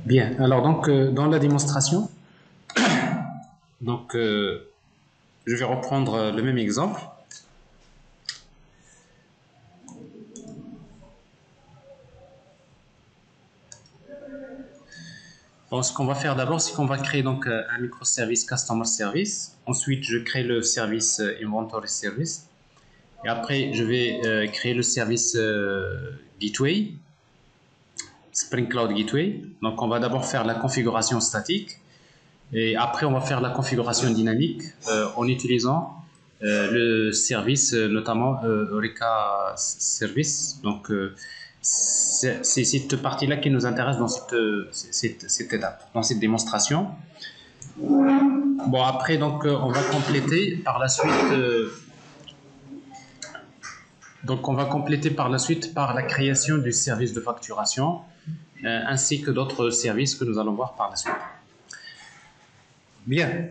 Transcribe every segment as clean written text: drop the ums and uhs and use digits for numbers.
Bien, alors donc dans la démonstration, donc je vais reprendre le même exemple. Bon, ce qu'on va faire d'abord, c'est qu'on va créer donc un microservice Customer Service. Ensuite, je crée le service Inventory Service. Et après, je vais créer le service Gateway, Spring Cloud Gateway. Donc, on va d'abord faire la configuration statique. Et après, on va faire la configuration dynamique en utilisant le service, notamment Eureka Service. Donc, c'est cette partie-là qui nous intéresse dans cette étape, dans cette démonstration. Bon, après, donc, on va compléter par la suite. Donc, on va compléter par la suite par la création du service de facturation, ainsi que d'autres services que nous allons voir par la suite. Bien.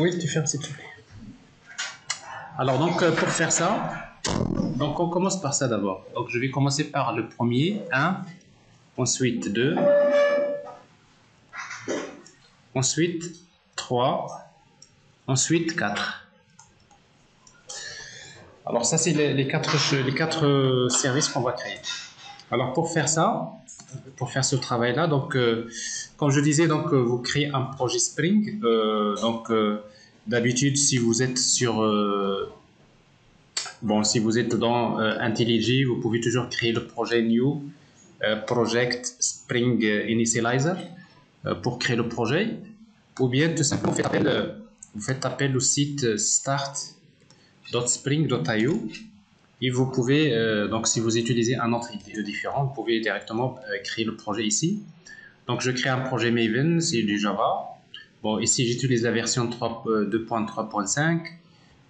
Oui, tu fermes s'il te plaît. Alors, donc, pour faire ça, donc on commence par ça d'abord. Donc, je vais commencer par le premier, 1, ensuite 2, ensuite 3, ensuite 4. Alors, ça, c'est les quatre services qu'on va créer. Alors, pour faire ça, pour faire ce travail-là, donc, comme je disais, donc, vous créez un projet Spring. D'habitude, si vous êtes sur... si vous êtes dans IntelliJ, vous pouvez toujours créer le projet New Project Spring Initializer pour créer le projet. Ou bien, tout simplement, vous faites appel au site start.spring.io. Et vous pouvez, donc si vous utilisez un autre IDE différent, vous pouvez directement créer le projet ici. Donc je crée un projet Maven, c'est du Java. Bon, ici j'utilise la version 2.3.5.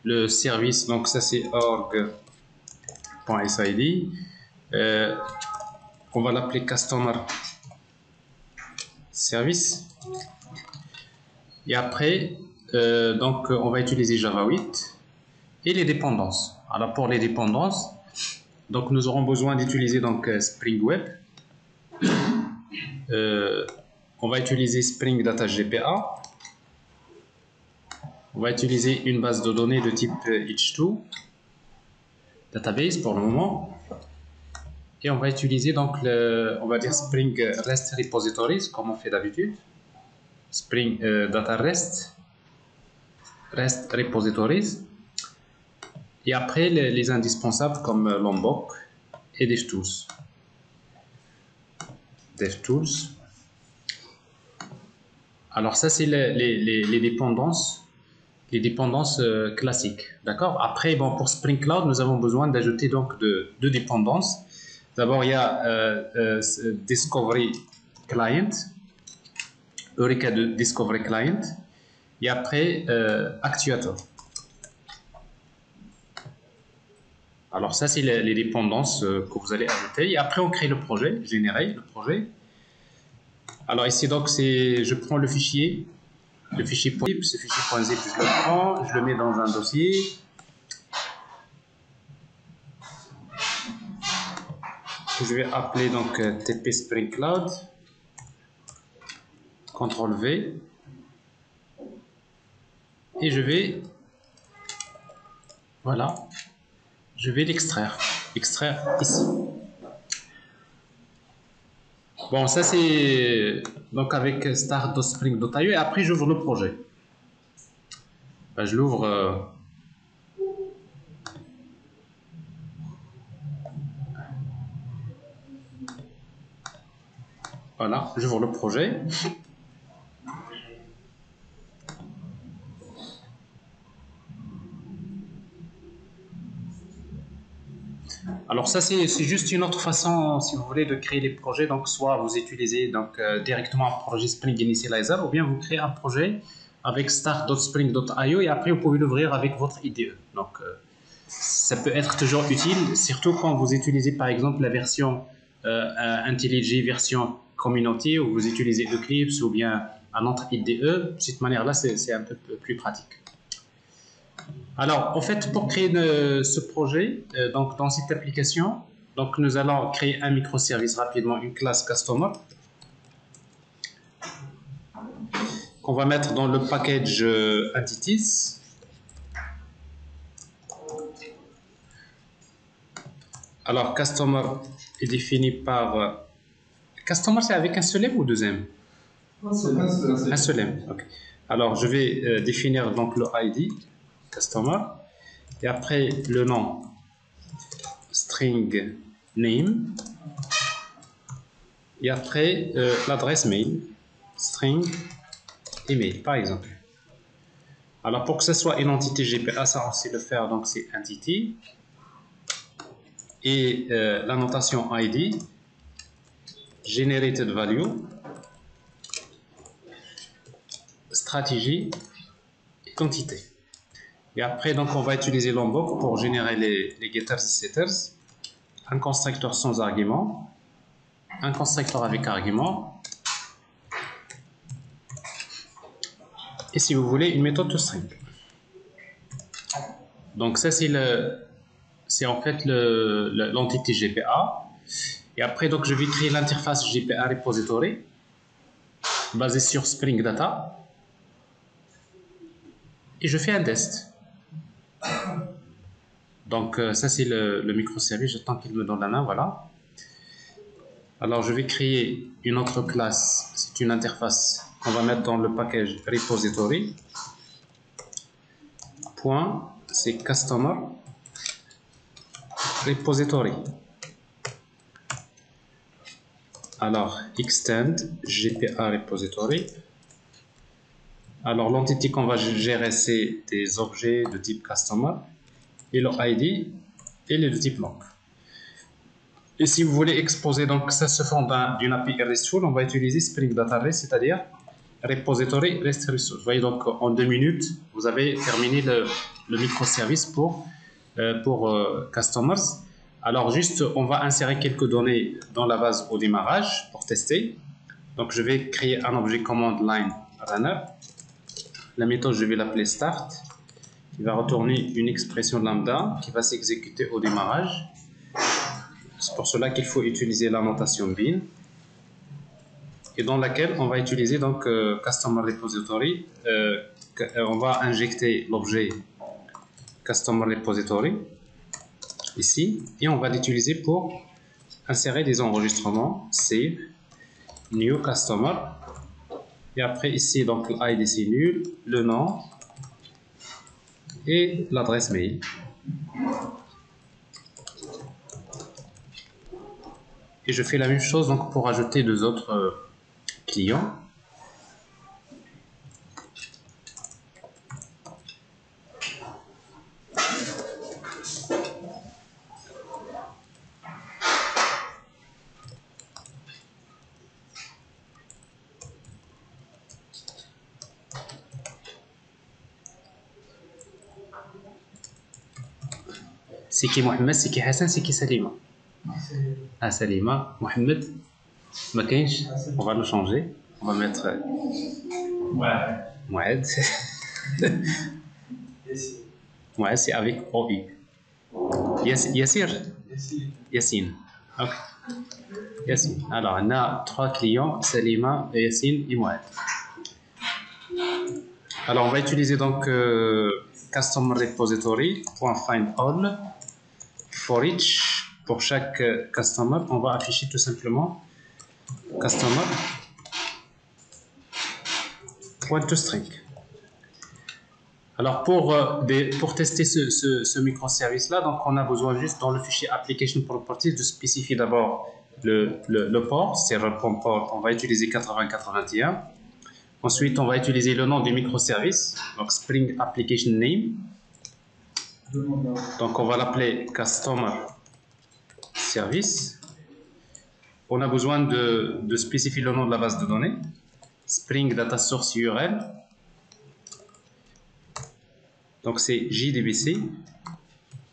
Le service, donc ça c'est org.sid. On va l'appeler Customer Service. Et après, donc on va utiliser Java 8 et les dépendances. Alors pour les dépendances, donc nous aurons besoin d'utiliser donc Spring Web. On va utiliser Spring Data GPA. On va utiliser une base de données de type H2 database pour le moment. Et on va utiliser donc on va dire Spring REST Repositories comme on fait d'habitude. Spring Data REST Repositories. Et après les indispensables comme Lombok et DevTools. Alors ça c'est les dépendances. Les dépendances classiques, d'accord. Après, bon, pour Spring Cloud, nous avons besoin d'ajouter donc deux dépendances. D'abord, il y a Discovery Client, Eureka Discovery Client, et après Actuator. Alors ça, c'est les dépendances que vous allez ajouter. Et après, on crée le projet, générer le projet. Alors ici, donc, je prends le fichier .zip, ce fichier .zip, je le prends, je le mets dans un dossier. Je vais appeler donc TP Spring Cloud. CTRL V. Et je vais, voilà, je vais l'extraire ici. Bon, ça c'est donc avec start.spring.io et après j'ouvre le projet. Ben, je l'ouvre. Voilà, j'ouvre le projet. Alors ça c'est juste une autre façon, si vous voulez, de créer des projets. Donc soit vous utilisez donc directement un projet Spring Initializer, ou bien vous créez un projet avec start.spring.io et après vous pouvez l'ouvrir avec votre IDE. Donc ça peut être toujours utile, surtout quand vous utilisez par exemple la version IntelliJ version Community, ou vous utilisez Eclipse ou bien un autre IDE. De cette manière-là, c'est un peu plus pratique. Alors, en fait, pour créer ce projet, donc dans cette application, donc nous allons créer un microservice rapidement, une classe Customer. qu'on va mettre dans le package entities. Alors, customer est défini par... customer, c'est avec un seul M ou deux M? Un seul M. Okay. Alors, je vais définir donc le ID, customer, et après le nom, string name, et après l'adresse mail, string email, par exemple. Alors, pour que ce soit une entité GPA, ça on sait le faire, donc c'est entity. Et la notation ID, generated value, stratégie et quantité. Et après, donc, on va utiliser l'onbook pour générer les getters et setters, un constructeur sans argument, un constructeur avec argument, et si vous voulez, une méthode toString. Donc ça, c'est en fait l'entité GPA. Et après, donc, je vais créer l'interface GPA repository basée sur Spring Data. Et je fais un test. Donc ça, c'est le microservice. J'attends qu'il me donne la main, voilà. Alors, je vais créer une autre classe. C'est une interface qu'on va mettre dans le package repository. Point, c'est customer repository. Alors, extend GPA repository. Alors, l'entité qu'on va gérer, c'est des objets de type customer et leur ID et les de type long. Et si vous voulez exposer, donc ça se fond d'une API RESTful, on va utiliser Spring Data REST, c'est-à-dire repository REST resource. Vous voyez, donc en 2 minutes, vous avez terminé le microservice pour customers. Alors juste, on va insérer quelques données dans la base au démarrage pour tester. Donc je vais créer un objet command line runner. La méthode, je vais l'appeler start. Il va retourner une expression lambda qui va s'exécuter au démarrage. C'est pour cela qu'il faut utiliser la notation bin, et dans laquelle on va utiliser donc customer repository. On va injecter l'objet customer repository ici, et on va l'utiliser pour insérer des enregistrements, save, new customer, et après ici donc l'ID c'est nul, le nom et l'adresse mail. Et je fais la même chose donc pour ajouter 2 autres clients. C'est qui Mohamed, c'est qui Hassan, c'est qui Salima. Ah, Salima, Mohamed, Makench, on va le changer. On va mettre Mohamed. Ouais, c'est avec OU. Yassir. Yassine. Ok. Yassine. Alors, on a 3 clients, Salima, Yassine et Mohamed. Alors, on va utiliser donc customer repository .find all. For each, pour chaque customer, on va afficher tout simplement customer .toString. Alors pour tester ce microservice là, donc on a besoin juste dans le fichier application properties de spécifier d'abord le port, server port, on va utiliser 8081. Ensuite on va utiliser le nom du microservice, donc Spring Application Name. Donc on va l'appeler Customer Service. On a besoin de spécifier le nom de la base de données, Spring Data Source URL. Donc c'est JDBC,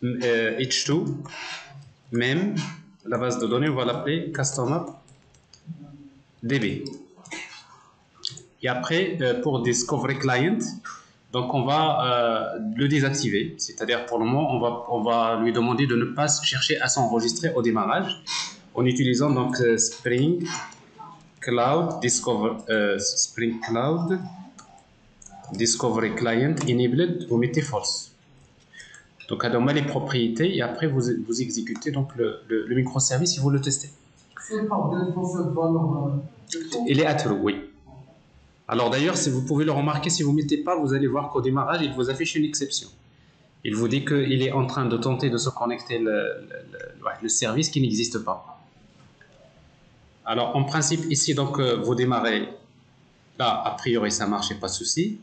H2, même la base de données, on va l'appeler Customer DB. Et après, pour Discovery Client, donc on va le désactiver, c'est-à-dire pour le moment, on va lui demander de ne pas chercher à s'enregistrer au démarrage en utilisant donc Spring Cloud Discover, Spring Cloud Discovery Client Enabled, vous mettez False. Donc, on a les propriétés et après, vous exécutez donc le microservice et vous le testez. C'est par défaut cette valeur. Il est à true, oui. Alors d'ailleurs, si vous pouvez le remarquer, si vous ne mettez pas, vous allez voir qu'au démarrage, il vous affiche une exception. Il vous dit qu'il est en train de tenter de se connecter le service qui n'existe pas. Alors en principe, ici, donc, vous démarrez. Là, a priori, ça marche, pas de souci.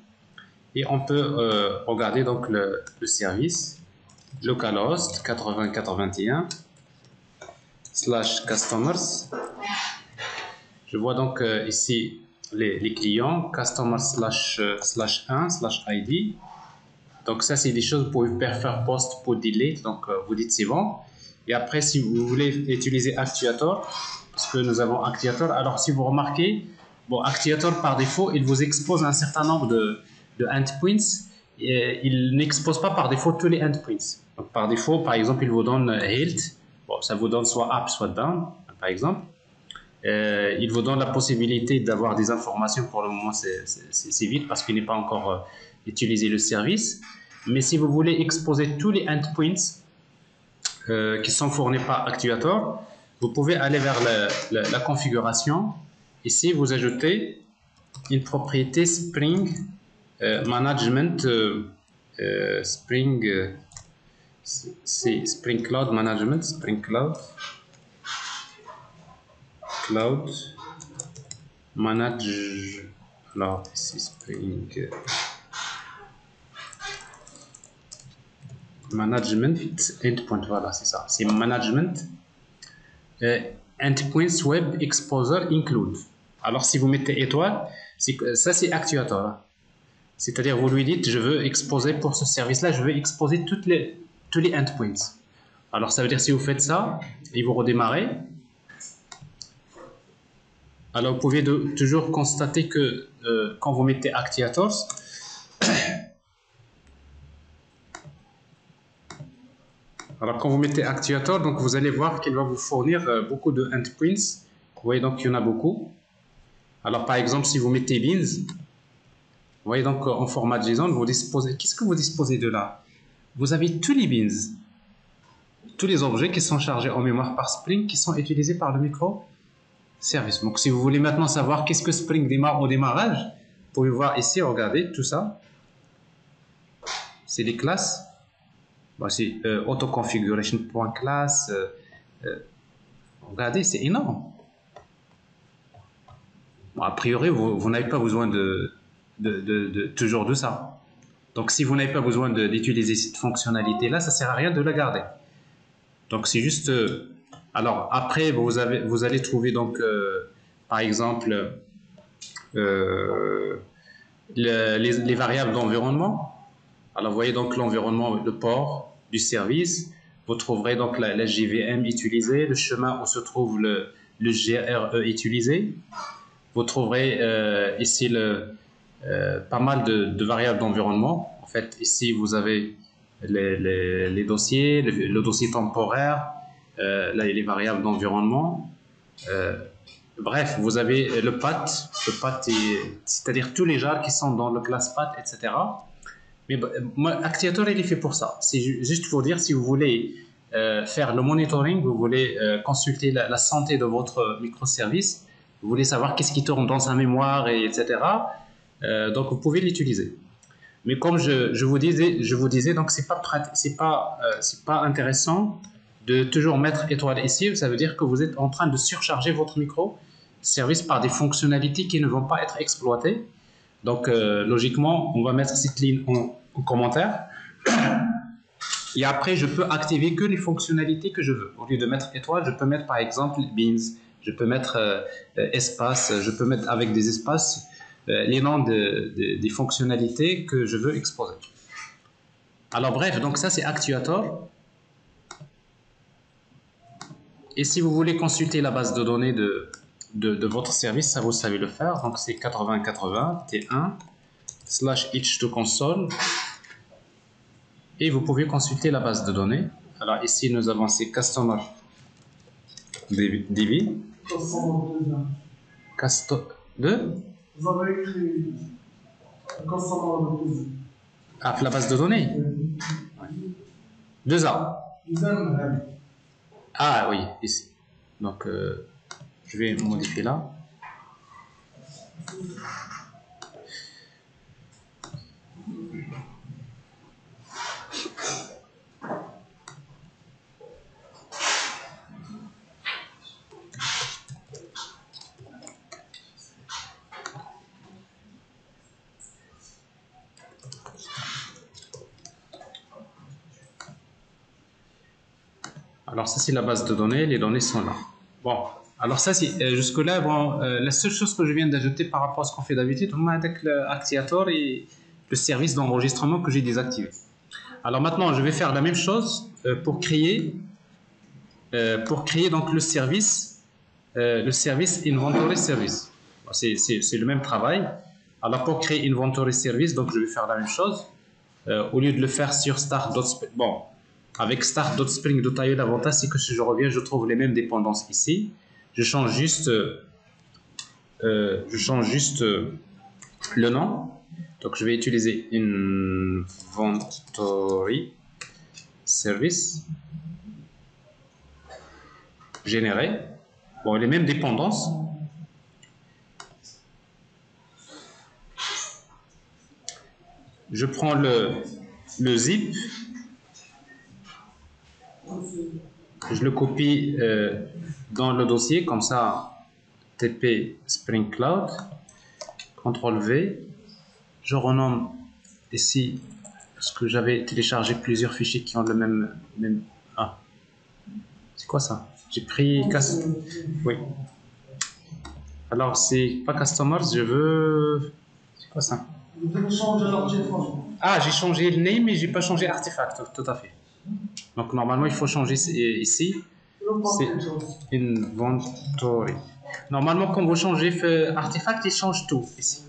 Et on peut regarder donc le service localhost 8081 /customers. Je vois donc ici les clients customer /1/id. Donc ça, c'est des choses pour faire post pour delete. Donc vous dites c'est bon. Et après, si vous voulez utiliser Actuator, parce que nous avons Actuator, alors si vous remarquez, bon, Actuator par défaut, il vous expose un certain nombre de endpoints. Et il n'expose pas par défaut tous les endpoints. Donc par défaut, par exemple, il vous donne health. Bon, ça vous donne soit up, soit down, par exemple. Il vous donne la possibilité d'avoir des informations. Pour le moment, c'est vide parce qu'il n'est pas encore utilisé le service. Mais si vous voulez exposer tous les endpoints qui sont fournis par Actuator, vous pouvez aller vers la configuration. Ici, vous ajoutez une propriété Spring Management, Spring Cloud Management, Spring Cloud Manage. Alors ici Spring Management Endpoint, voilà, c'est ça, c'est Management Endpoints Web Exposure Include. Alors si vous mettez étoile, ça c'est Actuator. C'est-à-dire, vous lui dites, je veux exposer pour ce service-là, je veux exposer tous les endpoints. Alors, ça veut dire, si vous faites ça, et vous redémarrez, alors vous pouvez toujours constater que quand vous mettez Actuator, alors quand vous mettez Actuator, donc vous allez voir qu'il va vous fournir beaucoup de endpoints. Vous voyez, donc il y en a beaucoup. Alors, par exemple, si vous mettez beans, vous voyez donc en format JSON, vous disposez. Qu'est-ce que vous disposez de là? Vous avez tous les beans, tous les objets qui sont chargés en mémoire par Spring, qui sont utilisés par le microservice. Donc, si vous voulez maintenant savoir qu'est-ce que Spring démarre au démarrage, vous pouvez voir ici, regardez tout ça. C'est les classes. Voici autoconfiguration.class. Regardez, c'est énorme. Bon, a priori, vous n'avez pas besoin toujours de ça. Donc, si vous n'avez pas besoin d'utiliser cette fonctionnalité-là, ça ne sert à rien de la garder. Donc, c'est juste... alors, après, vous allez trouver, donc, par exemple, les variables d'environnement. Alors, vous voyez donc l'environnement, le port du service. Vous trouverez donc la JVM utilisée, le chemin où se trouve le GRE utilisé. Vous trouverez ici pas mal de variables d'environnement. En fait, ici, vous avez les dossiers, le dossier temporaire, là, les variables d'environnement. Bref, vous avez le path, c'est-à-dire tous les jars qui sont dans le class path, etc. Mais moi, Actuator, il est fait pour ça. C'est juste pour dire, si vous voulez faire le monitoring, vous voulez consulter la santé de votre microservice, vous voulez savoir qu'est-ce qui tourne dans sa mémoire, etc. Donc, vous pouvez l'utiliser. Mais comme je vous disais, donc c'est pas intéressant de toujours mettre étoile ici. Ça veut dire que vous êtes en train de surcharger votre microservice par des fonctionnalités qui ne vont pas être exploitées. Donc, logiquement, on va mettre cette ligne en commentaire. Et après, je peux activer que les fonctionnalités que je veux. Au lieu de mettre étoile, je peux mettre par exemple beans. Je peux mettre espace. Je peux mettre avec des espaces les noms des fonctionnalités que je veux exposer. Alors bref, donc ça c'est Actuator. Et si vous voulez consulter la base de données de votre service, ça vous savez le faire. Donc c'est 8080 T1 /h2console. Et vous pouvez consulter la base de données. Alors ici nous avons ces customer DB. Vous avez écrit customer. Ah, la base de données. 2A. Ah oui, ici. Donc, je vais modifier là. Alors ça c'est la base de données, les données sont là. Bon, alors ça c'est jusque-là, bon, la seule chose que je viens d'ajouter par rapport à ce qu'on fait d'habitude, on a avec l'Actiator et le service d'enregistrement que j'ai désactivé. Alors maintenant je vais faire la même chose pour créer donc le service Inventory Service. C'est le même travail. Alors pour créer Inventory Service, donc je vais faire la même chose. Au lieu de le faire sur start.spring, bon, avec start.spring.io, l'avantage c'est que si je reviens, je trouve les mêmes dépendances ici. Je change juste le nom. Donc je vais utiliser Inventory Service généré. Bon, les mêmes dépendances. Je prends le zip. Je le copie dans le dossier, comme ça, TP Spring Cloud, CTRL V, je renomme ici, parce que j'avais téléchargé plusieurs fichiers qui ont le même ah, c'est quoi ça? J'ai pris, oui, alors c'est pas Customers, je veux, c'est quoi ça? Ah, j'ai changé le name, mais j'ai pas changé Artifact, tout à fait. Donc normalement il faut changer ici, c'est Inventory. Normalement quand vous changez Artifact, il change tout ici.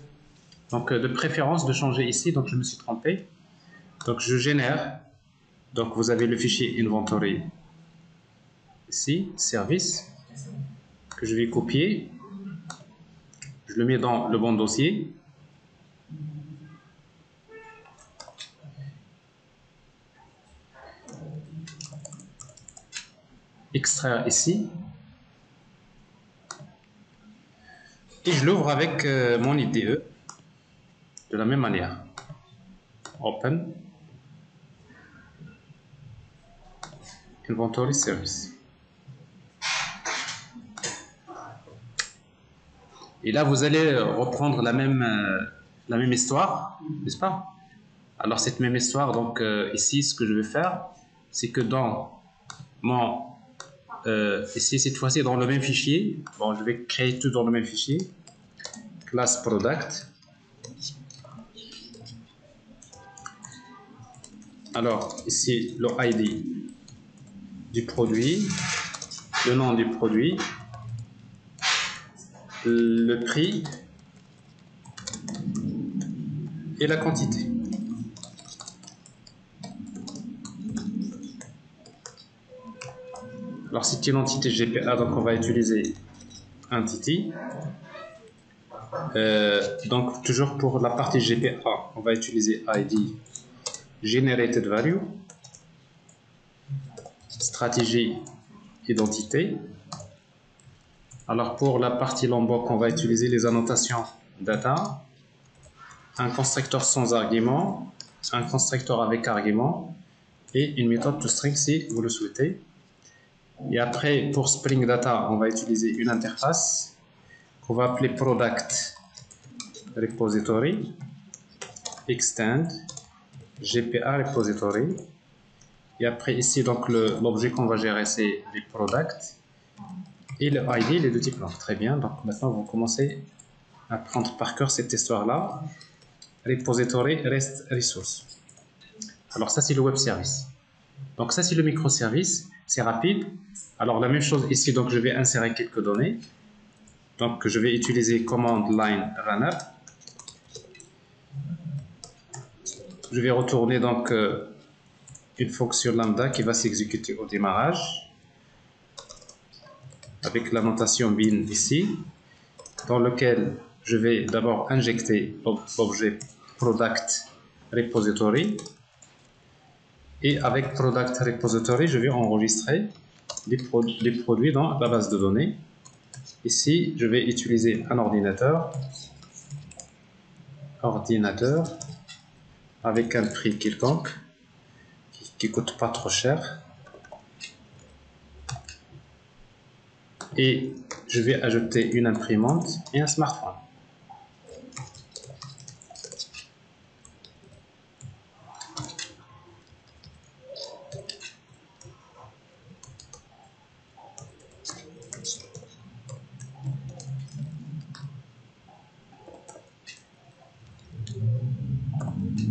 Donc de préférence de changer ici, donc je me suis trompé. Donc je génère, donc vous avez le fichier Inventory ici, service, que je vais copier. Je le mets dans le bon dossier. Extraire ici. Et je l'ouvre avec mon IDE de la même manière. Open. Inventory Service. Et là, vous allez reprendre la même histoire, n'est-ce pas? Alors, cette même histoire, donc ici, ce que je vais faire, c'est que dans mon... ici, cette fois-ci, dans le même fichier, bon, je vais créer tout dans le même fichier. Class Product. Alors, ici, le ID du produit, le nom du produit, le prix et la quantité. Alors c'est une entité GPA, donc on va utiliser entity. Donc toujours pour la partie GPA, on va utiliser ID generated value, stratégie identité. Alors pour la partie Lombok, on va utiliser les annotations data, un constructeur sans argument, un constructeur avec argument et une méthode toString si vous le souhaitez. Et après, pour Spring Data, on va utiliser une interface qu'on va appeler Product Repository, Extend, GPA Repository. Et après, ici, donc l'objet qu'on va gérer, c'est les Products. Et le ID, les deux types. Très bien, donc maintenant, vous commencez à prendre par cœur cette histoire-là. Repository reste resource. Alors ça, c'est le web service. Donc ça, c'est le microservice. C'est rapide. Alors la même chose ici, donc je vais insérer quelques données. Donc je vais utiliser command line runner. Je vais retourner donc une fonction lambda qui va s'exécuter au démarrage avec la notation bin ici, dans lequel je vais d'abord injecter l'objet product repository. Et avec product repository, je vais enregistrer des produits dans la base de données. Ici, je vais utiliser un ordinateur avec un prix quelconque qui coûte pas trop cher. Et je vais ajouter une imprimante et un smartphone.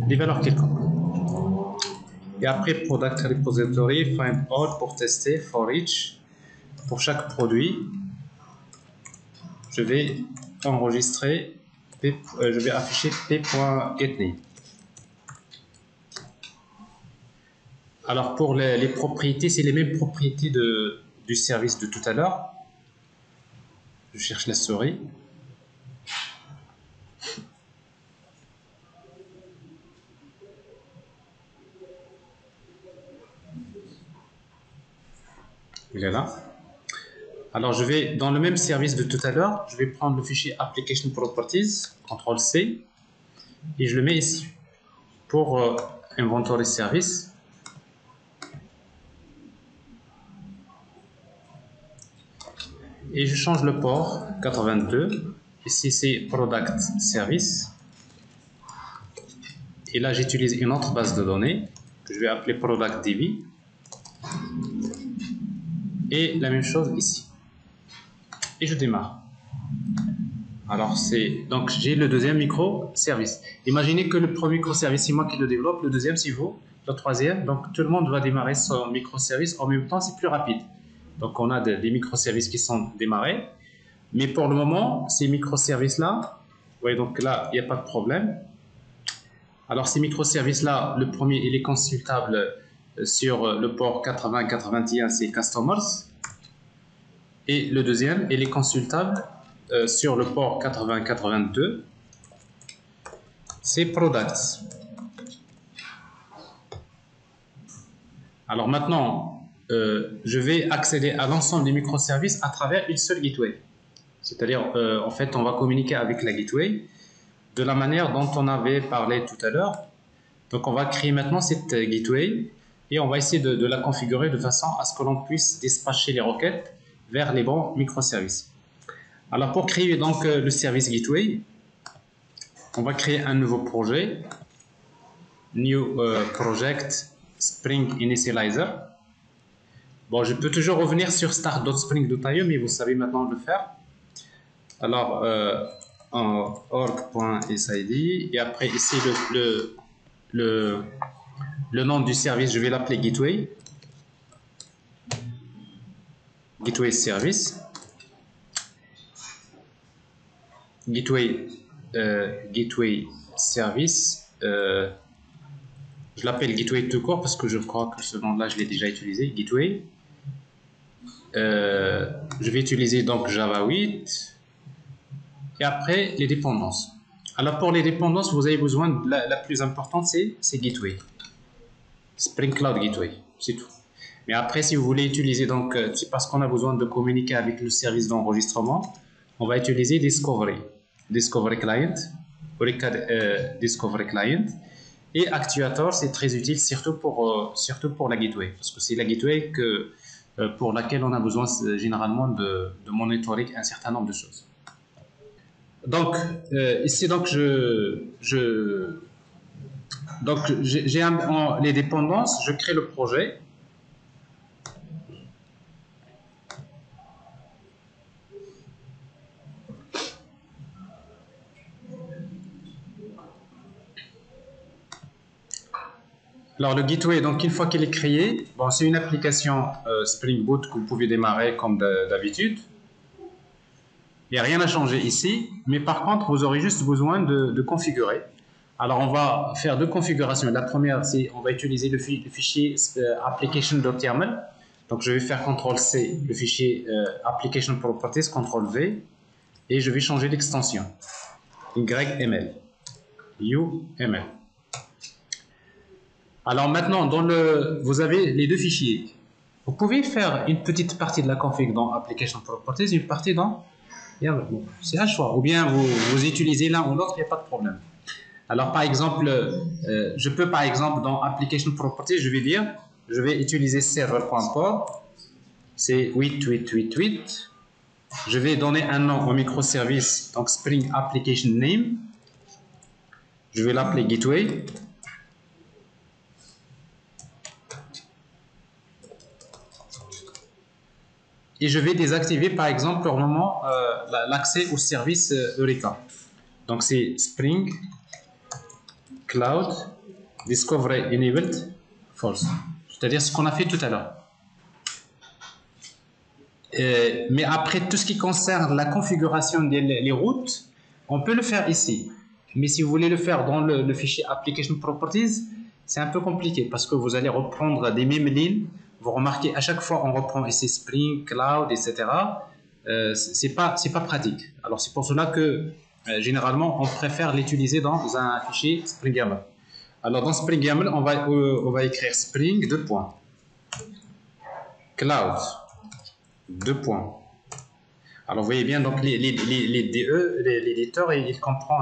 Des valeurs quelconques. Et après product repository, find all pour tester, for each. Pour chaque produit, je vais enregistrer, je vais afficher p.getName. Alors pour les propriétés, c'est les mêmes propriétés du service de tout à l'heure. Je cherche la souris. Il est là. Alors je vais, dans le même service de tout à l'heure, je vais prendre le fichier Application Properties, CTRL-C, et je le mets ici. Pour Inventory Service. Et je change le port 82. Ici c'est Product Service. Et là j'utilise une autre base de données que je vais appeler ProductDB. Et la même chose ici. Et je démarre. Alors donc j'ai le deuxième microservice. Imaginez que le premier microservice c'est moi qui le développe, le deuxième c'est vous, le troisième. Donc tout le monde va démarrer son microservice en même temps, c'est plus rapide. Donc on a des microservices qui sont démarrés. Mais pour le moment, ces microservices-là, vous voyez donc là, il n'y a pas de problème. Alors ces microservices-là, le premier, il est consultable sur le port 80-81, c'est Customers. Et le deuxième, il est consultable sur le port 80-82, c'est Products. Alors maintenant, je vais accéder à l'ensemble des microservices à travers une seule gateway. C'est-à-dire, en fait, on va communiquer avec la gateway de la manière dont on avait parlé tout à l'heure. Donc, on va créer maintenant cette gateway et on va essayer de la configurer de façon à ce que l'on puisse dispatcher les requêtes vers les bons microservices. Alors, pour créer donc le service gateway, on va créer un nouveau projet, New Project Spring Initializer. Bon, je peux toujours revenir sur start.spring.io, mais vous savez maintenant le faire. Alors, org.sid, et après ici le nom du service, je vais l'appeler Gateway. Gateway Service. Gateway Service. Je l'appelle Gateway tout court parce que je crois que ce nom-là, je l'ai déjà utilisé. Gateway. Je vais utiliser donc Java 8. Et après, les dépendances. Alors, pour les dépendances, vous avez besoin de la plus importante, c'est Gateway. Spring Cloud Gateway, c'est tout. Mais après, si vous voulez utiliser, donc, c'est parce qu'on a besoin de communiquer avec le service d'enregistrement, on va utiliser Discovery. Discovery Client, Discovery Client. Et Actuator, c'est très utile, surtout pour la Gateway. Parce que c'est la Gateway pour laquelle on a besoin généralement de monitorer un certain nombre de choses. Donc, ici, donc, j'ai les dépendances, je crée le projet. Alors, le Gateway, donc, une fois qu'il est créé, bon, c'est une application Spring Boot que vous pouvez démarrer comme d'habitude. Il n'y a rien à changer ici, mais par contre, vous aurez juste besoin de configurer. Alors, on va faire deux configurations. La première, c'est on va utiliser le fichier application.yaml. Donc, je vais faire CTRL-C, le fichier application properties, CTRL-V, et je vais changer l'extension YML. UML. Alors maintenant, vous avez les deux fichiers. Vous pouvez faire une petite partie de la config dans Application Properties, une partie dans... C'est un choix. Ou bien vous utilisez l'un ou l'autre, il n'y a pas de problème. Alors par exemple, je peux par exemple dans Application Properties, je vais utiliser server.port, c'est 8888. Je vais donner un nom au microservice, donc Spring Application Name. Je vais l'appeler Gateway. Et je vais désactiver par exemple pour le moment l'accès au service Eureka. Donc c'est Spring Cloud Discovery Enabled False. C'est-à-dire ce qu'on a fait tout à l'heure. Mais après, tout ce qui concerne la configuration des routes, on peut le faire ici. Mais si vous voulez le faire dans le fichier Application Properties, c'est un peu compliqué parce que vous allez reprendre des mêmes lignes. Vous remarquez, à chaque fois, on reprend ici Spring, Cloud, etc. C'est pas pratique. Alors, c'est pour cela que, généralement, on préfère l'utiliser dans un fichier Spring YAML. Alors, dans Spring YAML, on va écrire Spring, Cloud, Alors, vous voyez bien, donc, l'éditeur, il comprend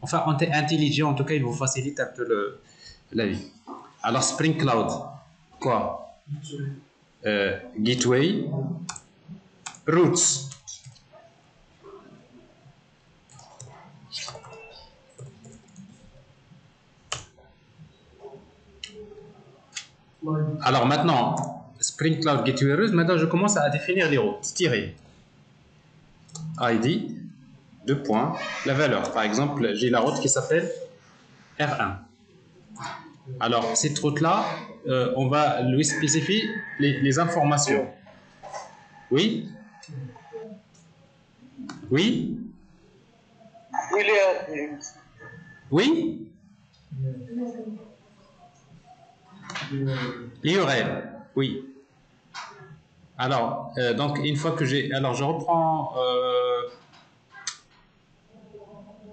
enfin, intelligent, en tout cas, il vous facilite un peu la vie. Alors, Spring Cloud, quoi? Gateway, Roots. Alors maintenant, Spring Cloud Gateway Roots, maintenant je commence à définir les routes. Tirer ID, la valeur. Par exemple, j'ai la route qui s'appelle R1. Alors, cette route-là, on va lui spécifier les informations. Oui? Oui? Oui? L'URL, oui. Alors, donc, une fois que j'ai... Alors, je reprends...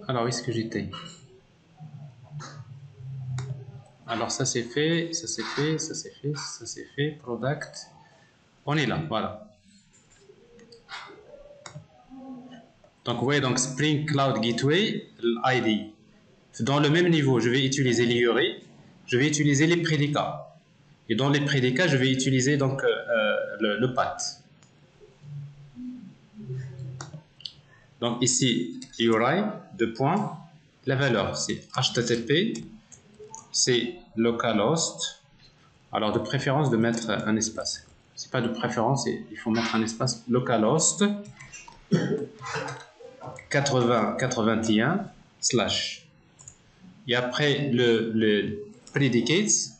Alors, où est-ce que j'étais? Alors, ça c'est fait, ça c'est fait, ça c'est fait, ça c'est fait, product. On est là, voilà. Donc, vous voyez, donc Spring Cloud Gateway, l'ID. Dans le même niveau, je vais utiliser l'URL, je vais utiliser les prédicats. Et dans les prédicats, je vais utiliser donc le path. Donc ici, URI, la valeur, c'est HTTP, c'est localhost. Alors de préférence de mettre un espace. C'est pas de préférence, il faut mettre un espace localhost 8081 / et après le predicates.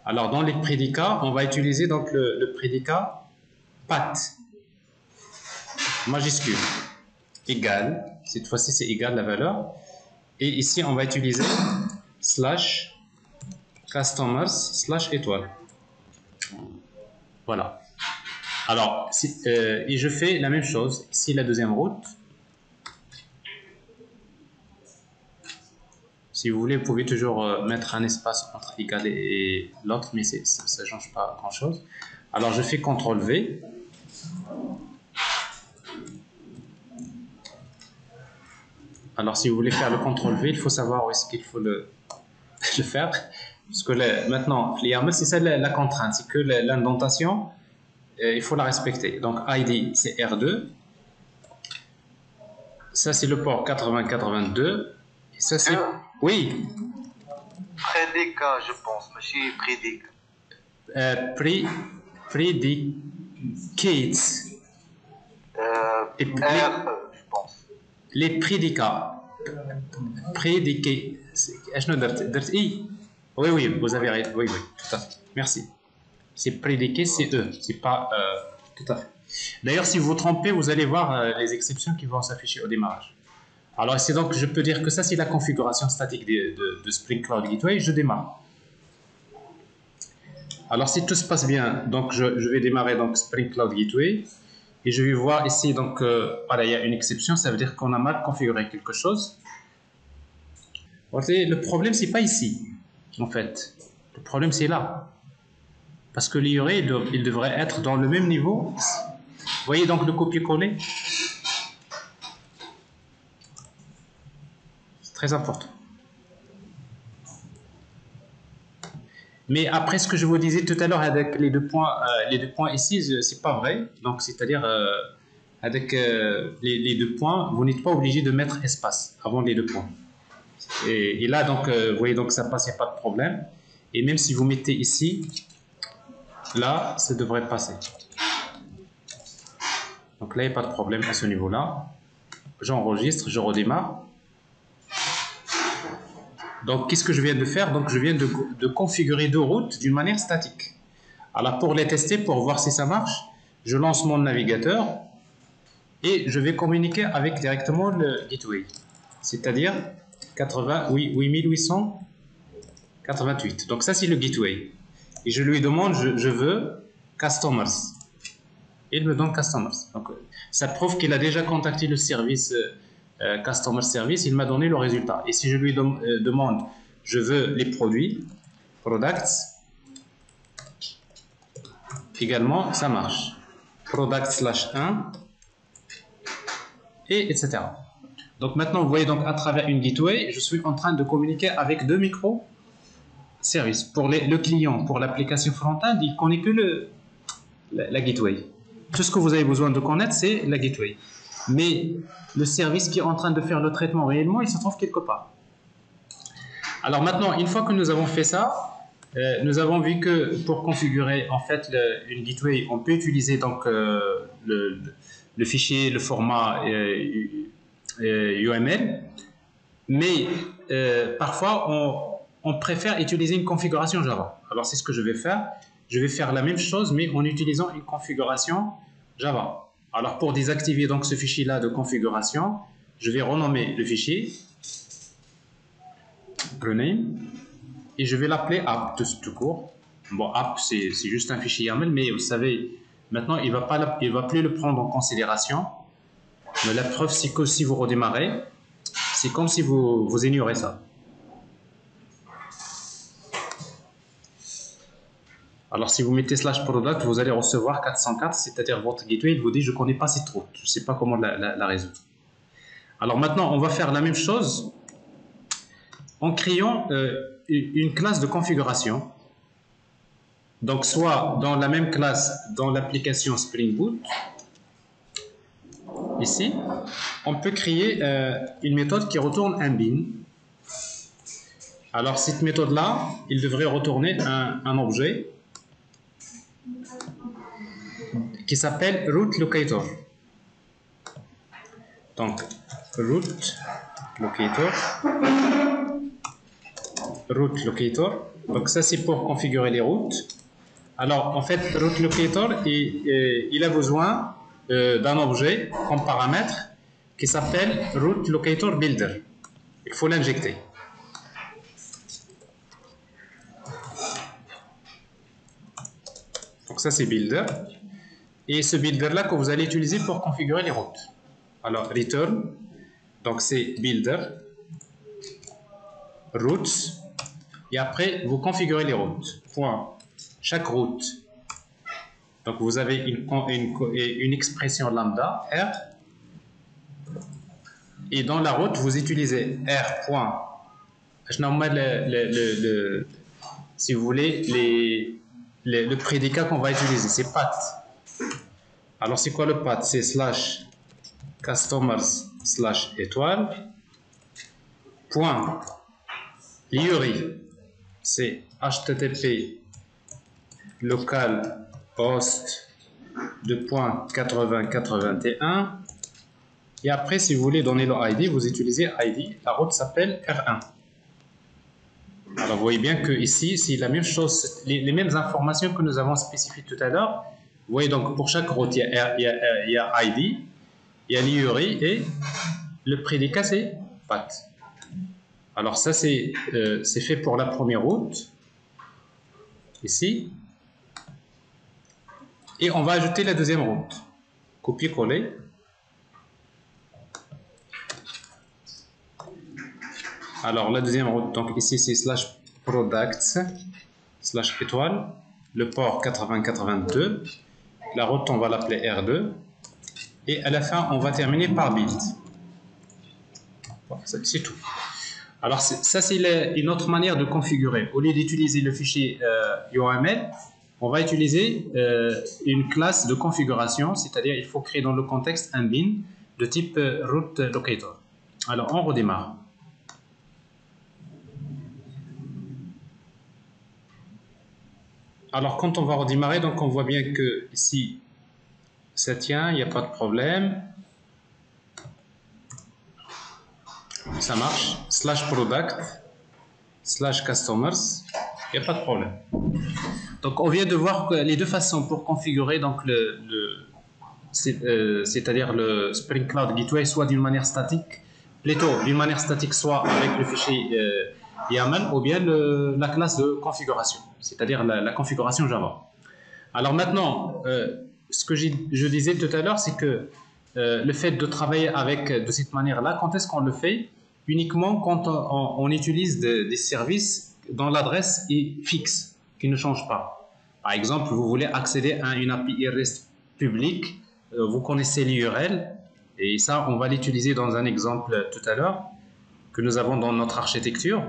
Alors dans les prédicats, on va utiliser donc le prédicat path majuscule égal. Cette fois-ci c'est égal la valeur. Et ici on va utiliser /customers/ étoile. Voilà. Alors, et je fais la même chose. Ici, la deuxième route. Si vous voulez, vous pouvez toujours mettre un espace entre égal et l'autre, mais ça ne change pas grand-chose. Alors, je fais CTRL-V. Alors, si vous voulez faire le CTRL-V, il faut savoir où est-ce qu'il faut le faire. Parce que maintenant, c'est ça la contrainte, c'est que l'indentation, il faut la respecter. Donc, ID, c'est R2. Ça, c'est le port 8082. Et ça, c'est... Oui. Prédicat, je pense. Monsieur prédicat. Predicates. Je pense. Les prédicats. Oui, vous avez raison. Oui, tout à fait. Merci. C'est prédiqué, c'est eux. C'est pas... tout à fait. D'ailleurs, si vous vous trompez, vous allez voir les exceptions qui vont s'afficher au démarrage. Alors, c'est donc, je peux dire que ça, c'est la configuration statique de Spring Cloud Gateway. Je démarre. Alors, si tout se passe bien, donc je vais démarrer donc Spring Cloud Gateway. Et je vais voir ici, donc, voilà, il y a une exception, ça veut dire qu'on a mal configuré quelque chose. Le problème, c'est pas ici, en fait. Le problème, c'est là. Parce que l'IURI, il devrait être dans le même niveau. Vous voyez donc le copier-coller? C'est très important. Mais après ce que je vous disais tout à l'heure avec les deux points ici, c'est pas vrai. Donc c'est-à-dire avec les deux points, vous n'êtes pas obligé de mettre espace avant les deux points. Et là donc vous voyez donc ça passe, il n'y a pas de problème. Et même si vous mettez ici, là ça devrait passer. Donc là il n'y a pas de problème à ce niveau-là. J'enregistre, je redémarre. Donc, qu'est-ce que je viens de faire? Donc, je viens de configurer deux routes d'une manière statique. Alors, pour les tester, pour voir si ça marche, je lance mon navigateur et je vais communiquer avec directement le gateway. C'est-à-dire 8888. Donc, ça, c'est le gateway. Et je lui demande, je veux customers. Il me donne customers. Donc, ça prouve qu'il a déjà contacté le service customer service, il m'a donné le résultat. Et si je lui demande, je veux les produits, products, également, ça marche. Product/1, et etc. Donc maintenant, vous voyez donc à travers une gateway, je suis en train de communiquer avec deux microservices. Pour le client, pour l'application front-end, il ne connaît que la gateway. Tout ce que vous avez besoin de connaître, c'est la gateway. Mais le service qui est en train de faire le traitement réellement, il se trouve quelque part. Alors maintenant, une fois que nous avons fait ça, nous avons vu que pour configurer en fait une gateway, on peut utiliser donc le fichier, le format UML, mais parfois on préfère utiliser une configuration Java. Alors c'est ce que je vais faire. Je vais faire la même chose, mais en utilisant une configuration Java. Alors pour désactiver donc ce fichier-là de configuration, je vais renommer le fichier rename et je vais l'appeler app tout court. Bon, app c'est juste un fichier YAML, mais vous savez, maintenant il va plus le prendre en considération. Mais la preuve c'est que si vous redémarrez, c'est comme si vous ignorez ça. Alors, si vous mettez /product, vous allez recevoir 404, c'est-à-dire votre gateway, il vous dit, je ne connais pas cette route, je ne sais pas comment la résoudre. Alors maintenant, on va faire la même chose en créant une classe de configuration. Donc, soit dans la même classe dans l'application Spring Boot, ici, on peut créer une méthode qui retourne un bin. Alors, cette méthode-là, il devrait retourner un objet qui s'appelle root locator. Donc, root locator. Donc, ça, c'est pour configurer les routes. Alors, en fait, root locator, il a besoin d'un objet comme paramètre qui s'appelle root locator builder. Il faut l'injecter. Donc, ça, c'est builder. Et ce builder-là que vous allez utiliser pour configurer les routes. Alors, return, donc c'est builder, routes, et après, vous configurez les routes. Point. Chaque route. Donc, vous avez une expression lambda, R, et dans la route, vous utilisez R. Point. Si vous voulez, le prédicat qu'on va utiliser, c'est path. Alors, c'est quoi le path? C'est /customers/étoile. Point. l'IURI, c'est http local host 2.8081. Et après, si vous voulez donner le ID, vous utilisez ID. La route s'appelle R1. Alors, vous voyez bien que ici, c'est la même chose, les mêmes informations que nous avons spécifiées tout à l'heure. Vous voyez donc pour chaque route, il y a ID, il y a l'IURI et le prédicat, c'est path. Alors ça, c'est fait pour la première route, ici. Et on va ajouter la deuxième route, Copier-coller. Alors la deuxième route, donc ici c'est slash products slash étoile, le port 8082, la route on va l'appeler R2 et à la fin on va terminer par build. Bon, c'est tout. Alors ça c'est une autre manière de configurer. Au lieu d'utiliser le fichier URML, on va utiliser une classe de configuration, c'est-à-dire il faut créer dans le contexte un bin de type route locator. Alors on redémarre. Alors quand on va redémarrer, donc on voit bien que ici ça tient, il n'y a pas de problème. Ça marche. Slash product, slash customers, il n'y a pas de problème. Donc on vient de voir que les deux façons pour configurer donc c'est-à-dire le Spring Cloud Gateway soit d'une manière statique, plutôt d'une manière statique soit avec le fichier YAML ou bien la classe de configuration, c'est-à-dire la configuration Java. Alors maintenant, ce que je disais tout à l'heure, c'est que le fait de travailler de cette manière-là, quand est-ce qu'on le fait? Uniquement quand on utilise des services dont l'adresse est fixe, qui ne change pas. Par exemple, vous voulez accéder à une API REST publique, vous connaissez l'URL, et ça, on va l'utiliser dans un exemple tout à l'heure que nous avons dans notre architecture.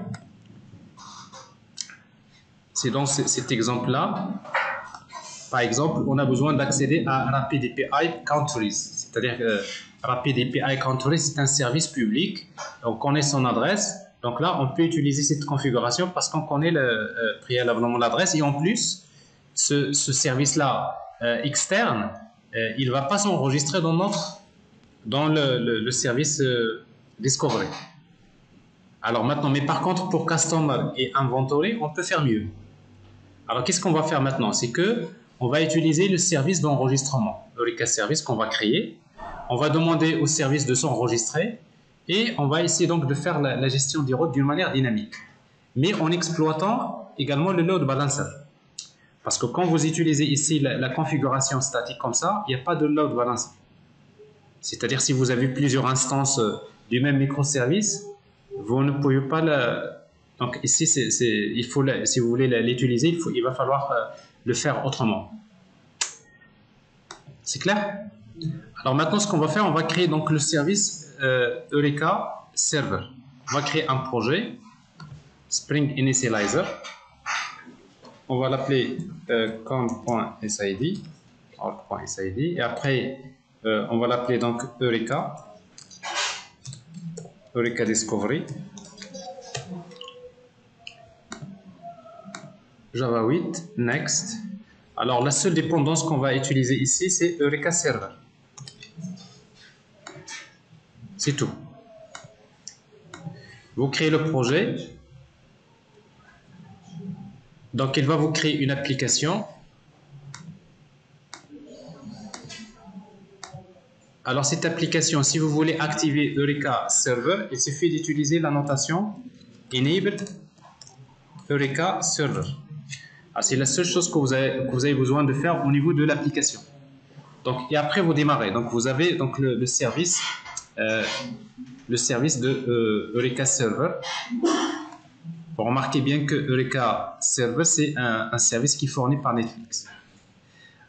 C'est dans cet exemple-là. Par exemple, on a besoin d'accéder à Rapid API Countries, c'est-à-dire que Rapid API Countries, c'est un service public, on connaît son adresse, donc là, on peut utiliser cette configuration parce qu'on connaît préalablement l'adresse, et en plus, ce service-là externe, il ne va pas s'enregistrer dans le service Discovery. Alors maintenant, mais par contre, pour Customer et Inventory, on peut faire mieux. Alors, qu'est-ce qu'on va faire maintenant? C'est que on va utiliser le service d'enregistrement, l'Eureka Service qu'on va créer. On va demander au service de s'enregistrer et on va essayer donc de faire la gestion des routes d'une manière dynamique, mais en exploitant également le load balancer. Parce que quand vous utilisez ici la configuration statique comme ça, il n'y a pas de load balancer. C'est-à-dire si vous avez plusieurs instances du même microservice, vous ne pouvez pas Donc ici, il faut si vous voulez l'utiliser, il va falloir le faire autrement. C'est clair? Alors maintenant, ce qu'on va faire, on va créer donc le service Eureka Server. On va créer un projet, Spring Initializer. On va l'appeler com.sid, et après, on va l'appeler donc Eureka Discovery. Java 8, Next. Alors, la seule dépendance qu'on va utiliser ici, c'est Eureka Server. C'est tout. Vous créez le projet. Donc, il va vous créer une application. Alors, cette application, si vous voulez activer Eureka Server, il suffit d'utiliser la notation Enabled Eureka Server. C'est la seule chose que vous avez besoin de faire au niveau de l'application. Donc, et après vous démarrez. Donc vous avez donc le service de Eureka Server. Vous remarquez bien que Eureka Server c'est un service qui est fourni par Netflix.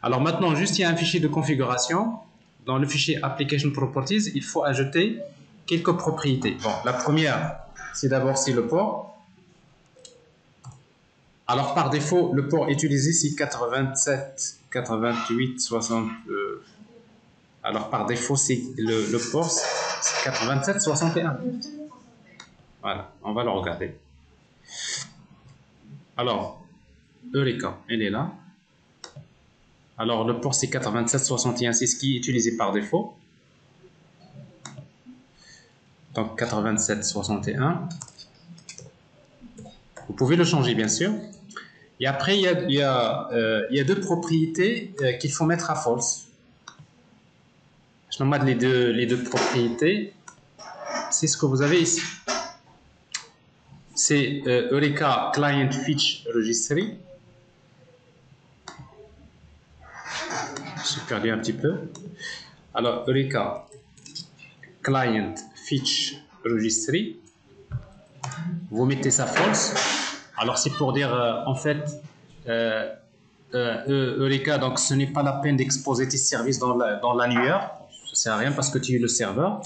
Alors maintenant, juste il y a un fichier de configuration. Dans le fichier Application Properties, il faut ajouter quelques propriétés. Bon, la première, c'est le port. Alors, par défaut, le port utilisé, c'est 87, 88, 60. Alors, par défaut, c'est le port, c'est 87, 61. Voilà, on va le regarder. Alors, Eureka, elle est là. Alors, le port, c'est 87, 61, c'est ce qui est utilisé par défaut. Donc, 87, 61. Vous pouvez le changer, bien sûr. Et après, il y a deux propriétés qu'il faut mettre à false. Je nomme les deux propriétés. C'est ce que vous avez ici. C'est Eureka Client Fetch Registry. J'ai perdu un petit peu. Alors, Eureka Client Fetch Registry. Vous mettez ça false. Alors, c'est pour dire, en fait, Eureka, donc ce n'est pas la peine d'exposer tes services dans l'annuaire. Ça ne sert à rien parce que tu es le serveur.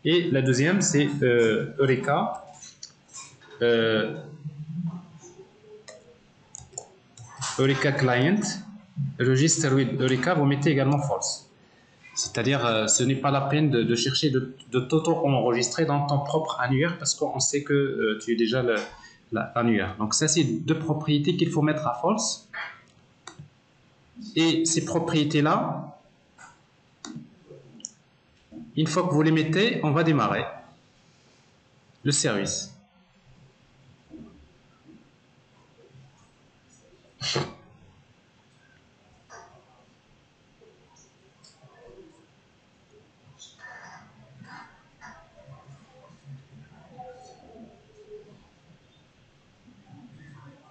Et la deuxième, c'est Eureka. Eureka Client, Register with Eureka, vous mettez également false. C'est-à-dire, ce n'est pas la peine de chercher de t'auto-enregistrer dans ton propre annuaire parce qu'on sait que tu es déjà l'annuaire. Donc ça, c'est deux propriétés qu'il faut mettre à false. Et ces propriétés-là, une fois que vous les mettez, on va démarrer le service.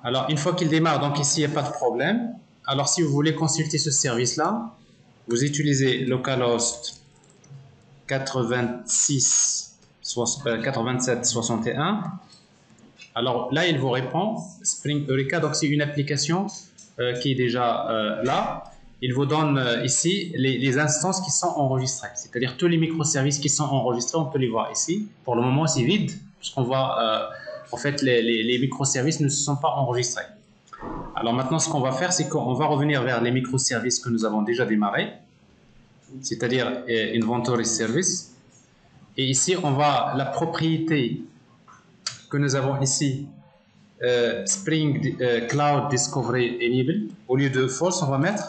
Alors, une fois qu'il démarre, donc ici, il n'y a pas de problème. Alors, si vous voulez consulter ce service-là, vous utilisez localhost 8761. Alors là, il vous répond Spring Eureka. Donc, c'est une application qui est déjà là. Il vous donne ici les instances qui sont enregistrées. C'est-à-dire tous les microservices qui sont enregistrés, on peut les voir ici. Pour le moment, c'est vide, puisqu'on voit en fait les microservices ne se sont pas enregistrés. Alors maintenant, ce qu'on va faire, c'est qu'on va revenir vers les microservices que nous avons déjà démarrés, c'est-à-dire Inventory Service. Et ici, on va la propriété que nous avons ici, Spring Cloud Discovery Enable, au lieu de false, on va mettre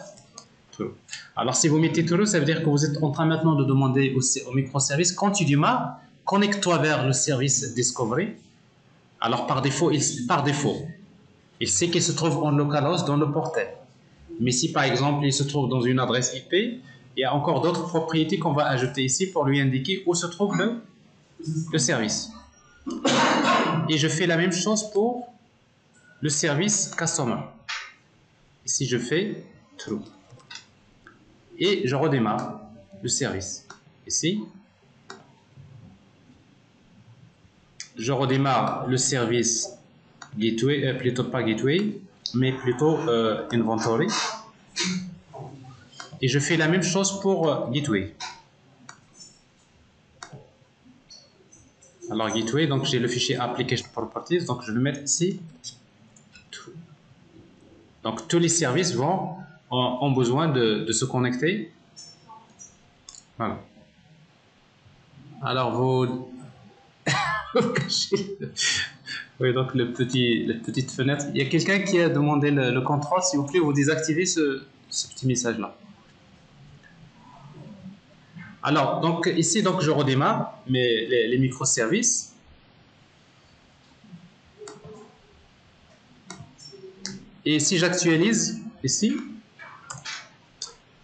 true. Alors si vous mettez true, ça veut dire que vous êtes en train maintenant de demander au microservice, quand tu démarres, connecte-toi vers le service Discovery. Alors par défaut, il sait qu'il se trouve en localhost dans le portail. Mais si par exemple il se trouve dans une adresse IP, il y a encore d'autres propriétés qu'on va ajouter ici pour lui indiquer où se trouve le service. Et je fais la même chose pour le service Customer. Ici je fais True. Et je redémarre le service. Ici, je redémarre le service Gateway, plutôt pas Gateway, mais plutôt Inventory. Et je fais la même chose pour Gateway. Alors Gateway, donc j'ai le fichier Application Properties, donc je vais mettre ici. Donc tous les services ont besoin de se connecter. Voilà. Alors vous oui, donc la petite fenêtre. Il y a quelqu'un qui a demandé le contrôle, s'il vous plaît, vous désactivez ce petit message là. Alors donc ici donc je redémarre les microservices. Et si j'actualise ici,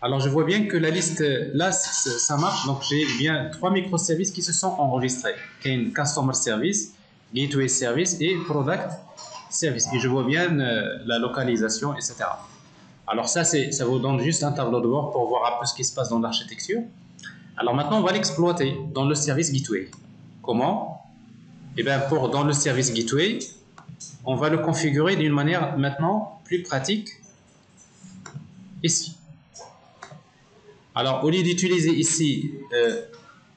alors je vois bien que la liste là ça marche. Donc j'ai bien 3 microservices qui se sont enregistrés. Customer Service, Gateway Service et Product Service. Et je vois bien la localisation, etc. Alors ça vous donne juste un tableau de bord pour voir un peu ce qui se passe dans l'architecture. Alors maintenant on va l'exploiter dans le service Gateway. Comment? Eh bien dans le service Gateway, on va le configurer d'une manière maintenant plus pratique ici. Alors, au lieu d'utiliser ici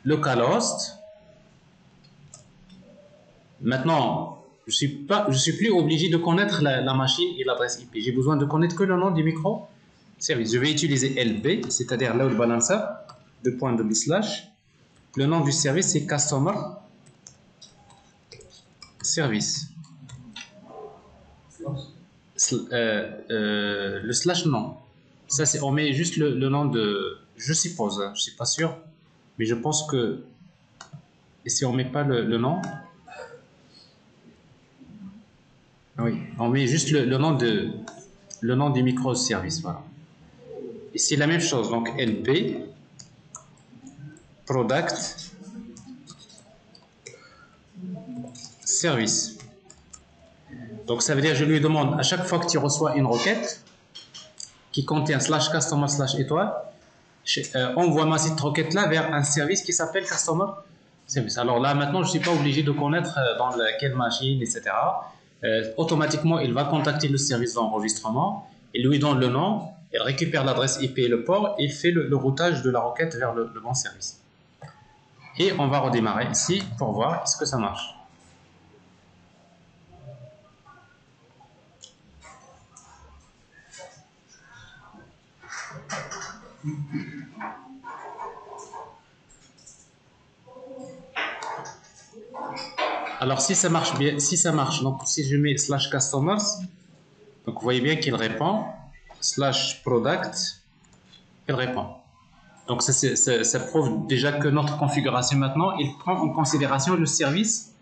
localhost, maintenant, je suis plus obligé de connaître la machine et l'adresse IP. J'ai besoin de connaître que le nom du micro-service. Je vais utiliser LB, c'est-à-dire load balancer, // Le nom du service, c'est Customer Service. Le slash, non. Ça, on met juste le nom de... Je suppose, je ne suis pas sûr, mais je pense que... Et si on ne met pas le nom... Oui, on met juste le nom du microservice, voilà. Et c'est la même chose, donc LP, Product, Service. Donc ça veut dire que je lui demande à chaque fois que tu reçois une requête qui contient /customer/étoile, envoie ma cette requête là vers un service qui s'appelle Customer Service. Alors là, maintenant, je ne suis pas obligé de connaître dans quelle machine, etc. Automatiquement, il va contacter le service d'enregistrement, il lui donne le nom, il récupère l'adresse IP et le port, et il fait le routage de la requête vers le bon service. Et on va redémarrer ici pour voir est-ce que ça marche. Alors si ça marche bien, si ça marche, donc si je mets /customers, donc vous voyez bien qu'il répond, /product, il répond. Donc ça prouve déjà que notre configuration maintenant, il prend en considération le service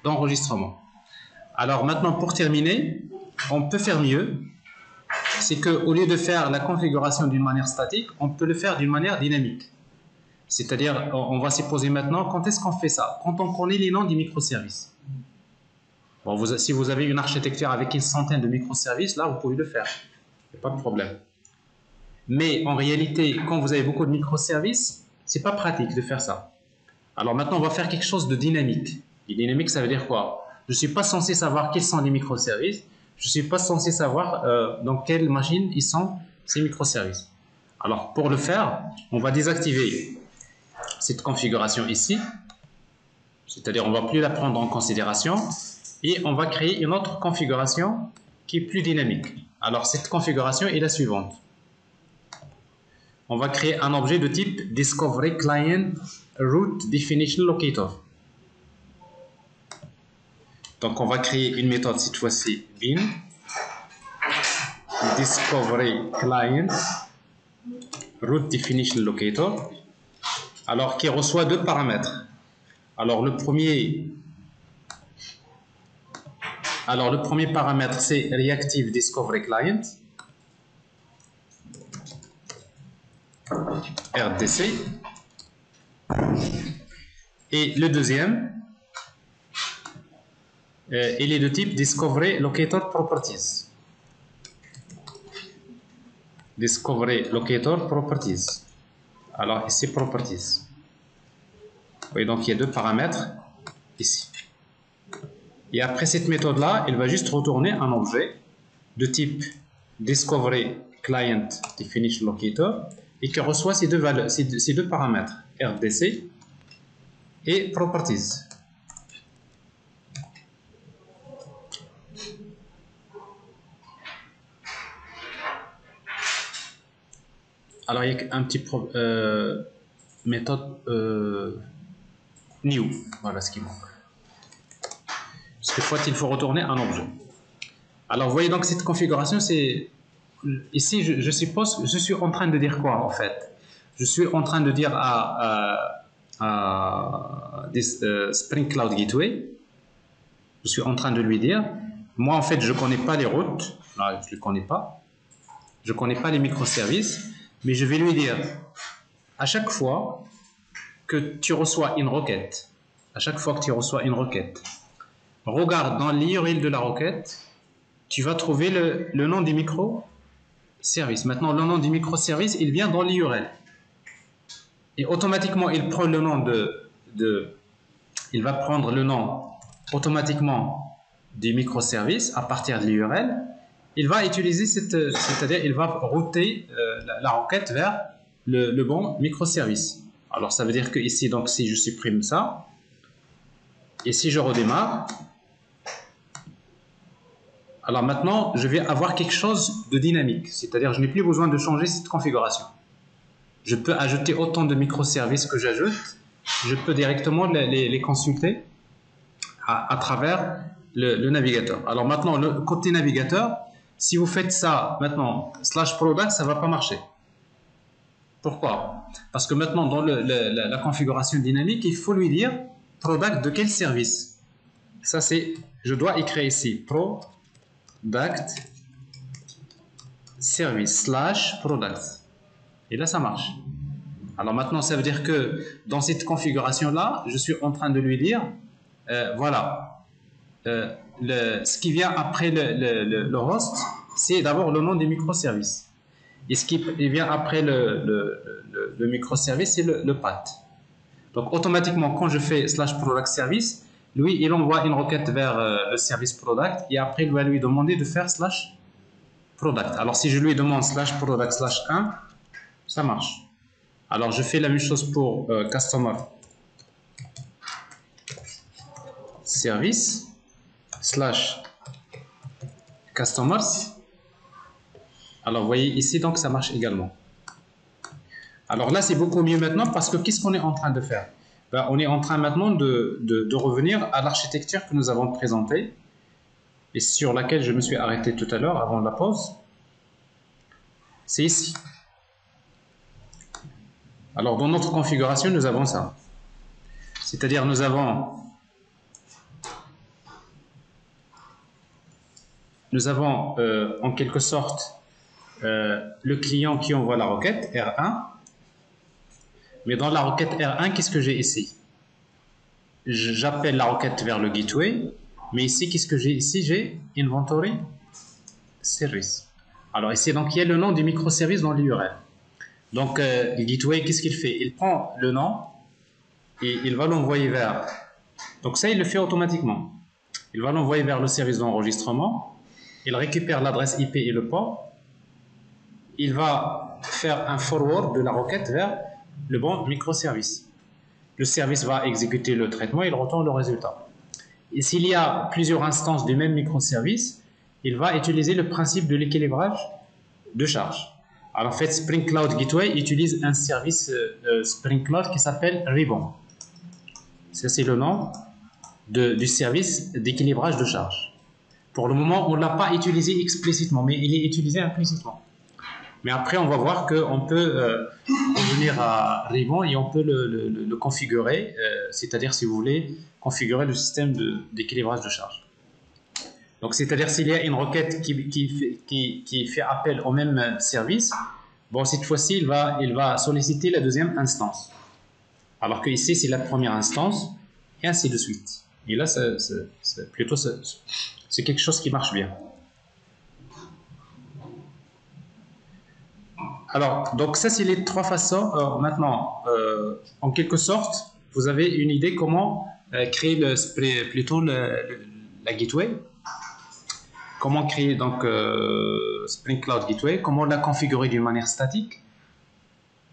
d'enregistrement. Alors maintenant, pour terminer, on peut faire mieux. C'est qu'au lieu de faire la configuration d'une manière statique, on peut le faire d'une manière dynamique. C'est-à-dire, on va s'y poser maintenant, quand est-ce qu'on fait ça? Quand on connaît les noms des microservices. Bon, si vous avez une architecture avec une centaine de microservices, là, vous pouvez le faire. Il n'y a pas de problème. Mais en réalité, quand vous avez beaucoup de microservices, c'est pas pratique de faire ça. Alors maintenant, on va faire quelque chose de dynamique. Et dynamique, ça veut dire quoi? Je ne suis pas censé savoir quels sont les microservices. Je ne suis pas censé savoir dans quelle machine ils sont ces microservices. Alors pour le faire, on va désactiver cette configuration ici. C'est-à-dire on ne va plus la prendre en considération. Et on va créer une autre configuration qui est plus dynamique. Alors cette configuration est la suivante. On va créer un objet de type Discovery Client Route Definition Locator. Donc on va créer une méthode cette fois-ci bin Discovery Client Route Definition Locator. Alors qui reçoit deux paramètres. Alors le premier paramètre c'est Reactive Discovery Client RDC. Et le deuxième, il est de type Discovery Locator Properties. Discovery Locator Properties. Alors ici Properties. Vous voyez donc il y a deux paramètres ici. Et après cette méthode-là, il va juste retourner un objet de type Discovery Client Definition Locator et qui reçoit ces deux valeurs, ces deux paramètres RDC et Properties. Alors il y a un petit méthode new, voilà ce qui manque. Parce que fois il faut retourner un objet. Alors vous voyez donc cette configuration, c'est ici je suppose, je suis en train de dire quoi en fait? Je suis en train de dire à Spring Cloud Gateway, je suis en train de lui dire, moi en fait je connais pas les routes, non, je ne connais pas, je connais pas les microservices, mais je vais lui dire à chaque fois que tu reçois une requête, regarde dans l'URL de la requête, tu vas trouver le nom du microservice. Maintenant, le nom du microservice, il vient dans l'URL. Et automatiquement, il prend le nom il va prendre le nom automatiquement du microservice à partir de l'URL. Il va utiliser c'est-à-dire il va router la requête vers le bon microservice. Alors ça veut dire que ici, donc si je supprime ça, et si je redémarre, alors maintenant je vais avoir quelque chose de dynamique, c'est-à-dire je n'ai plus besoin de changer cette configuration. Je peux ajouter autant de microservices que j'ajoute, je peux directement les consulter à travers le navigateur. Alors maintenant, le côté navigateur, si vous faites ça maintenant, /product, ça ne va pas marcher. Pourquoi? Parce que maintenant, dans la configuration dynamique, il faut lui dire product de quel service. Ça, c'est, je dois écrire ici, product service /product. Et là, ça marche. Alors maintenant, ça veut dire que dans cette configuration-là, je suis en train de lui dire, voilà, ce qui vient après le host, c'est d'abord le nom des microservices. Et ce qui vient après le microservice, c'est le path. Donc, automatiquement, quand je fais slash product service, lui, il envoie une requête vers le service product et après, il va lui demander de faire slash product. Alors, si je lui demande slash product slash 1, ça marche. Alors, je fais la même chose pour customer service slash customers. Alors, vous voyez ici, donc, ça marche également. Alors là, c'est beaucoup mieux maintenant parce que qu'est-ce qu'on est en train de faire? Ben, on est en train maintenant de revenir à l'architecture que nous avons présentée et sur laquelle je me suis arrêté tout à l'heure avant la pause. C'est ici. Alors, dans notre configuration, nous avons ça. C'est-à-dire, nous avons en quelque sorte le client qui envoie la requête, R1. Mais dans la requête R1, qu'est-ce que j'ai ici? J'appelle la requête vers le gateway. Mais ici, qu'est-ce que j'ai ici? J'ai inventory service. Alors ici, donc, il y a le nom du microservice dans l'URL. Donc, le gateway, qu'est-ce qu'il fait? Il prend le nom et il va l'envoyer vers... Donc ça, il le fait automatiquement. Il va l'envoyer vers le service d'enregistrement. Il récupère l'adresse IP et le port. Il va faire un forward de la requête vers le bon microservice. Le service va exécuter le traitement et il retourne le résultat. Et s'il y a plusieurs instances du même microservice, il va utiliser le principe de l'équilibrage de charge. Alors en fait, Spring Cloud Gateway utilise un service Spring Cloud qui s'appelle Ribbon. Ça, c'est le nom du service d'équilibrage de charge. Pour le moment, on ne l'a pas utilisé explicitement, mais il est utilisé implicitement. Mais après, on va voir qu'on peut revenir à Ribbon et on peut le configurer, c'est-à-dire, si vous voulez, configurer le système d'équilibrage de charge. Donc, c'est-à-dire, s'il y a une requête qui fait appel au même service, bon, cette fois-ci, il va solliciter la deuxième instance. Alors que ici, c'est la première instance, et ainsi de suite. Et là, c'est quelque chose qui marche bien. Alors, donc ça, c'est les trois façons. Maintenant, en quelque sorte, vous avez une idée comment créer la gateway. Comment créer donc Spring Cloud Gateway, comment la configurer d'une manière statique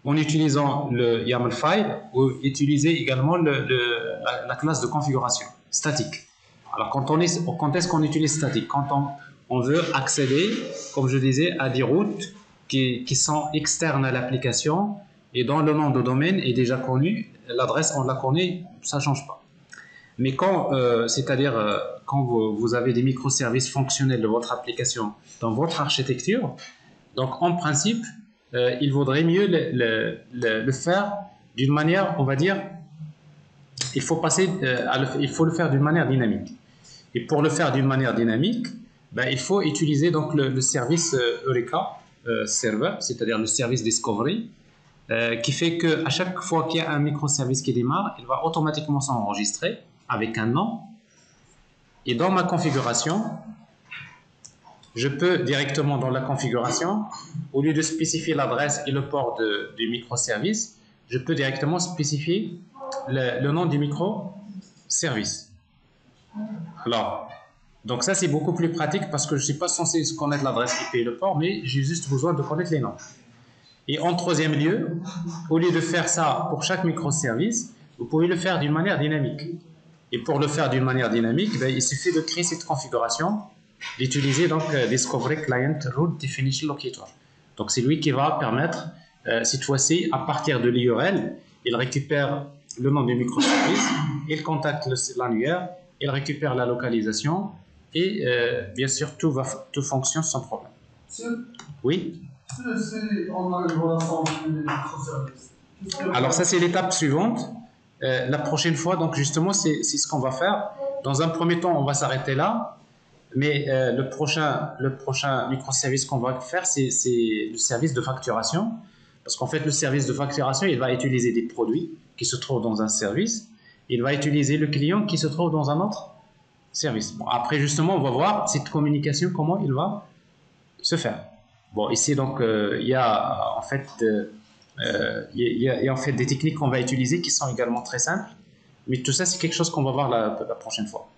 en utilisant le YAML file ou utiliser également la classe de configuration statique. Alors, quand est-ce qu'on utilise statique? Quand on veut accéder, comme je disais, à des routes qui sont externes à l'application et dont le nom de domaine est déjà connu, l'adresse on la connaît, ça ne change pas. Mais c'est-à-dire quand vous avez des microservices fonctionnels de votre application dans votre architecture, donc en principe, il vaudrait mieux le faire d'une manière, on va dire, il faut le faire d'une manière dynamique. Et pour le faire d'une manière dynamique, ben, il faut utiliser donc le service Eureka Server, c'est-à-dire le service Discovery, qui fait qu'à chaque fois qu'il y a un microservice qui démarre, il va automatiquement s'enregistrer avec un nom. Et dans ma configuration, je peux directement dans la configuration, au lieu de spécifier l'adresse et le port du microservice, je peux directement spécifier le nom du microservice. Alors, donc ça c'est beaucoup plus pratique parce que je ne suis pas censé connaître l'adresse IP et le port, mais j'ai juste besoin de connaître les noms. Et en troisième lieu, au lieu de faire ça pour chaque microservice, vous pouvez le faire d'une manière dynamique. Et pour le faire d'une manière dynamique, ben, il suffit de créer cette configuration, d'utiliser donc Discovery Client Route Definition Locator. Donc c'est lui qui va permettre, cette fois-ci, à partir de l'URL, il récupère le nom du microservice, il contacte l'annuaire, il récupère la localisation et bien sûr tout fonctionne sans problème. Oui. On a une relation avec les microservices. Alors ça c'est l'étape suivante. La prochaine fois, donc justement, c'est ce qu'on va faire. Dans un premier temps, on va s'arrêter là, mais le prochain microservice qu'on va faire, c'est le service de facturation. Parce qu'en fait, le service de facturation, il va utiliser des produits qui se trouvent dans un service. Il va utiliser le client qui se trouve dans un autre service. Bon, après, justement, on va voir cette communication, comment il va se faire. Bon, ici, donc, il y a en fait, il y a en fait des techniques qu'on va utiliser qui sont également très simples. Mais tout ça, c'est quelque chose qu'on va voir la prochaine fois.